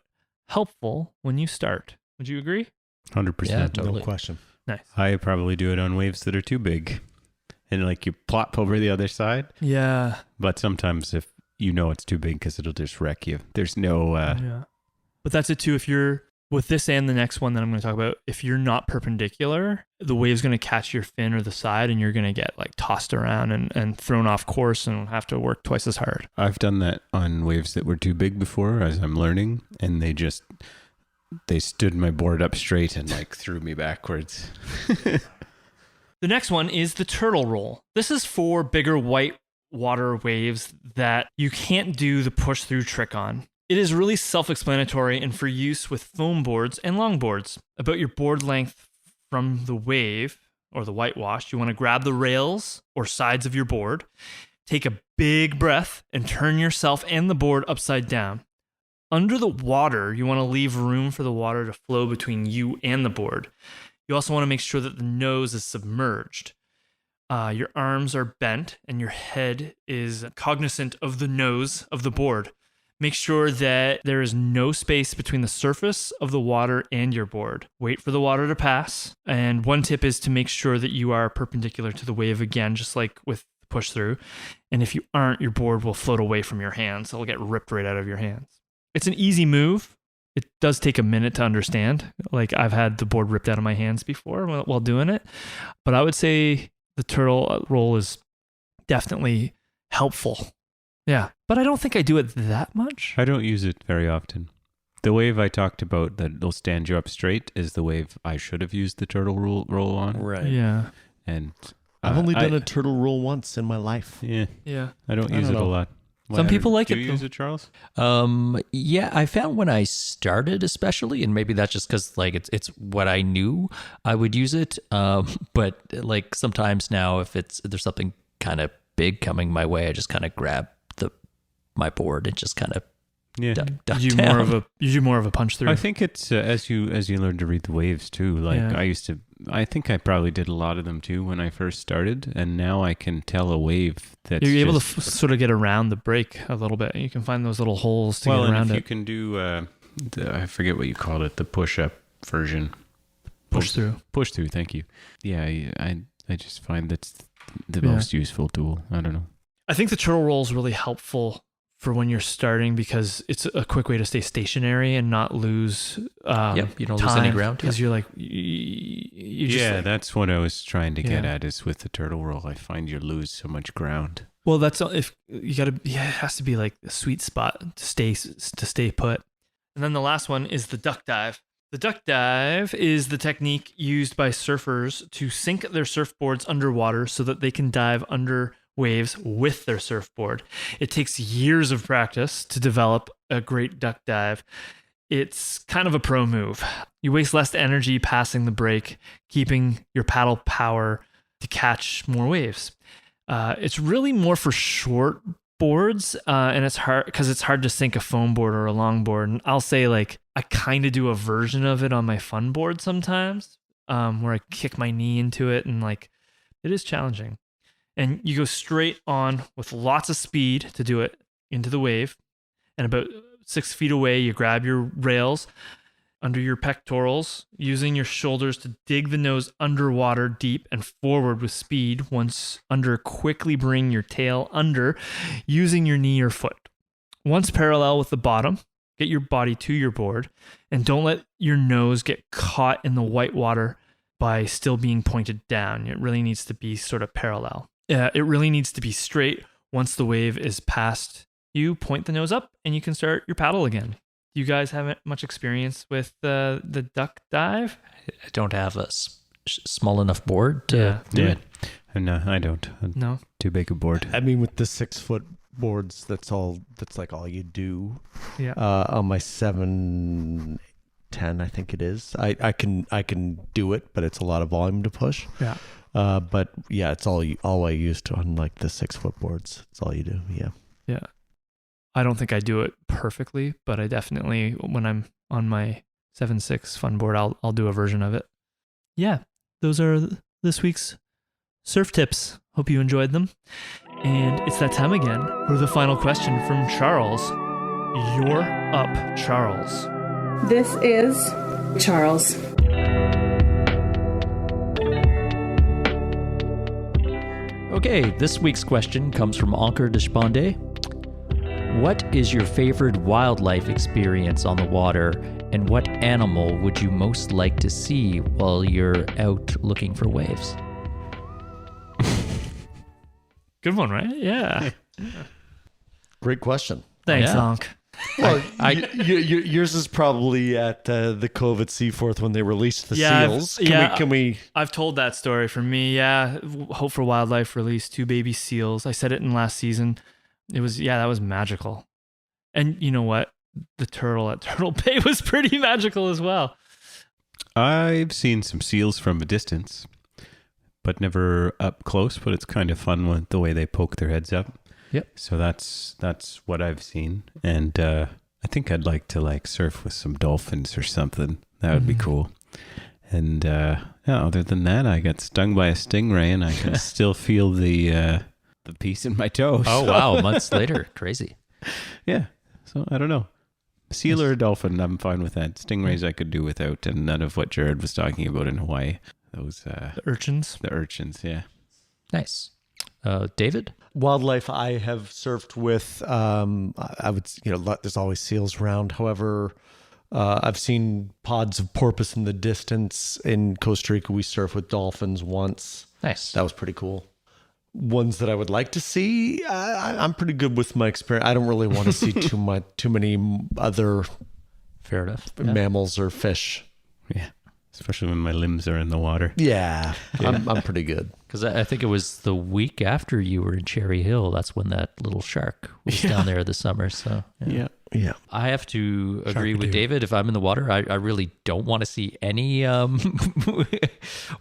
helpful when you start. Would you agree? 100%. Yeah, totally. No question. Nice. I probably do it on waves that are too big. and like you plop over the other side. Yeah. But sometimes if you know it's too big because it'll just wreck you. There's no... Yeah. But that's it too. If you're with this and the next one that I'm going to talk about, if you're not perpendicular, the wave's going to catch your fin or the side and you're going to get like tossed around and thrown off course and have to work twice as hard. I've done that on waves that were too big before as I'm learning, and they stood my board up straight and like threw me backwards. The next one is the turtle roll. This is for bigger white water waves that you can't do the push through trick on. It is really self-explanatory and for use with foam boards and longboards. About your board length from the wave or the whitewash, you want to grab the rails or sides of your board, take a big breath, and turn yourself and the board upside down. Under the water, you want to leave room for the water to flow between you and the board. You also want to make sure that the nose is submerged. Your arms are bent and your head is cognizant of the nose of the board. Make sure that there is no space between the surface of the water and your board. Wait for the water to pass. And one tip is to make sure that you are perpendicular to the wave again, just like with push through. And if you aren't, your board will float away from your hands. It'll get ripped right out of your hands. It's an easy move. It does take a minute to understand. Like I've had the board ripped out of my hands before while doing it. But I would say the turtle roll is definitely helpful. Yeah, but I don't think I do it that much. I don't use it very often. The wave I talked about that will stand you up straight is the wave I should have used the turtle roll on. Right. Yeah. And I've only done a turtle roll once in my life. Yeah. Yeah. I don't use it a lot. Some people like do it. Do you use it, Charles? Yeah, I found when I started, especially, and maybe that's just because like it's what I knew, I would use it. But like sometimes now, if there's something kind of big coming my way, I just kind of grab my board and just kind of duck you do down. more of a punch through. I think it's as you learn to read the waves too. Like Yeah. I think I probably did a lot of them too when I first started, and now I can tell a wave that's You're able to sort of get around the break a little bit. You can find those little holes to get around and if it. you can do I forget what you called it, the push-up version. Push through. Push through. Thank you. Yeah, I just find that's the most useful tool. I don't know. I think the turtle roll is really helpful for when you're starting because it's a quick way to stay stationary and not lose you don't lose any ground. Because you're like, you just like, that's what I was trying to get at is with the turtle roll. I find you lose so much ground. well, that's if you gotta. Yeah, it has to be like a sweet spot to stay put. And then the last one is the duck dive. The duck dive is the technique used by surfers to sink their surfboards underwater so that they can dive under waves with their surfboard. It takes years of practice to develop a great duck dive. It's kind of a pro move. You waste less energy passing the break, keeping your paddle power to catch more waves. It's really more for short boards, and it's hard because it's hard to sink a foam board or a long board. And I'll say like I kind of do a version of it on my fun board sometimes, where I kick my knee into it, and like it is challenging. And you go straight on with lots of speed to do it into the wave. And about 6 feet away, you grab your rails under your pectorals, using your shoulders to dig the nose underwater deep and forward with speed. Once under, quickly bring your tail under using your knee or foot. Once parallel with the bottom, get your body to your board and don't let your nose get caught in the white water by still being pointed down. It really needs to be sort of parallel. It really needs to be straight. Once the wave is past you, point the nose up and you can start your paddle again. Do you guys have much experience with the duck dive? I don't have a small enough board to do it. No, I don't. No. Too big a board. I mean, with the 6 foot boards, that's like all you do. Yeah. On my 710, I think it is. I can do it, but it's a lot of volume to push. Yeah. But yeah, it's all I used on like the 6 foot boards. It's all you do. Yeah. Yeah. I don't think I do it perfectly, but I definitely, when I'm on my 7.6 fun board, I'll do a version of it. Yeah. Those are this week's surf tips. Hope you enjoyed them. And it's that time again for the final question from Charles. You're up, Charles. This is Charles. Okay, this week's question comes from Ankur Deshpande. What is your favorite wildlife experience on the water, and what animal would you most like to see while you're out looking for waves? Good one, right? Yeah. Great question. Thanks, Yeah. Ankh. Well, yours is probably at the Cove at Seaforth when they released the Yeah, seals. yeah. Can we? I've told that story for me. Yeah. Hope for Wildlife released 2 baby seals. I said it in last season. It was, that was magical. And you know what? The turtle at Turtle Bay was pretty magical as well. I've seen some seals from a distance, but never up close. But it's kind of fun with the way they poke their heads up. Yep. So that's what I've seen, and I think I'd like to surf with some dolphins or something. That would be cool. And other than that, I got stung by a stingray, and I can still feel the piece in my toe. Oh, so- wow. Months later. Crazy. Yeah. So I don't know. Seal or a dolphin, I'm fine with that. Stingrays I could do without, and none of what Jared was talking about in Hawaii. Those The urchins. the urchins, yeah. Nice. David? Wildlife I have surfed with, I would, there's always seals around. However, I've seen pods of porpoise in the distance. In Costa Rica, we surfed with dolphins once. Nice. That was pretty cool. Ones that I would like to see, I'm pretty good with my experience. I don't really want to see too many other Fair enough. Yeah. mammals or fish. Yeah. Especially when my limbs are in the water. Yeah, I'm pretty good. Because I think it was the week after you were in Cherry Hill. That's when that little shark was down there this summer. So Yeah. Yeah. I have to agree with Sharkadoo. David. If I'm in the water, I really don't want to see any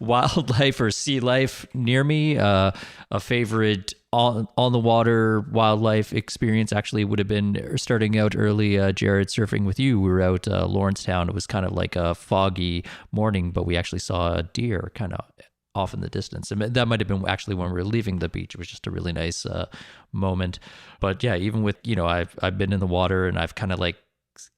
wildlife or sea life near me. A favorite on the water wildlife experience actually would have been starting out early, Jared, surfing with you. We were out Lawrencetown. It was kind of like a foggy morning, but we actually saw a deer kind of off in the distance. And that might have been actually when we were leaving the beach. It was just a really nice moment. But yeah, even with, I've been in the water and I've kind of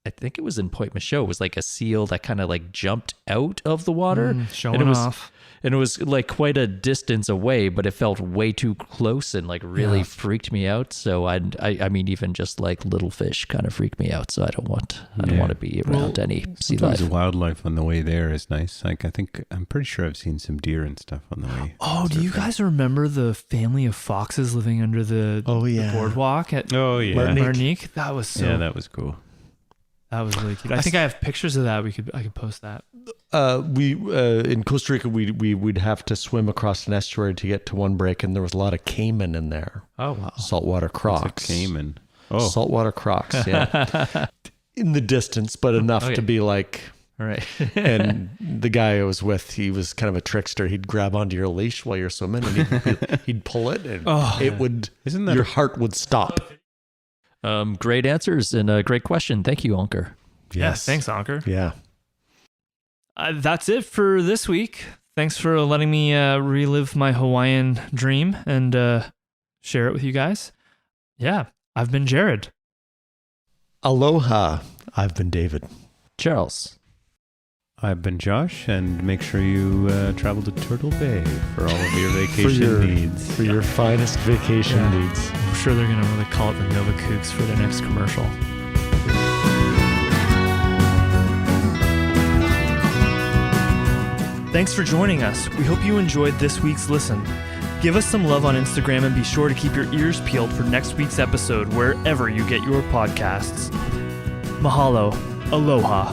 I think it was in Point Michaud. It was like a seal that kind of jumped out of the water. Showing and it was, off. And it was quite a distance away, but it felt way too close and really freaked me out. So I mean, even just little fish kind of freaked me out. So I don't want to be around any sea Sometimes life. the wildlife on the way there is nice. I'm pretty sure I've seen some deer and stuff on the way. Oh, do you guys remember the family of foxes living under the boardwalk at Oh, yeah. Martinique? That was so. Yeah, that was cool. That was really cute. I think I have pictures of that. I could post that. We in Costa Rica we'd have to swim across an estuary to get to one break, and there was a lot of caiman in there. Oh, wow. Saltwater crocs. It's a caiman. Oh, Saltwater crocs. Yeah, in the distance, but enough Okay. to be like. All right. And the guy I was with, he was kind of a trickster. He'd grab onto your leash while you're swimming, and he'd pull it, and it would. Isn't that your heart would stop? Great answers and a great question. Thank you, Ankur. Yes. Thanks, Ankur. Yeah. That's it for this week. Thanks for letting me relive my Hawaiian dream and share it with you guys. Yeah, I've been Jared. Aloha. I've been David. Charles. I've been Josh, and make sure you travel to Turtle Bay for all of your vacation needs. For your finest vacation needs. I'm sure they're going to really call it the Nova Kooks for their next commercial. Thanks for joining us. We hope you enjoyed this week's listen. Give us some love on Instagram and be sure to keep your ears peeled for next week's episode wherever you get your podcasts. Mahalo. Aloha.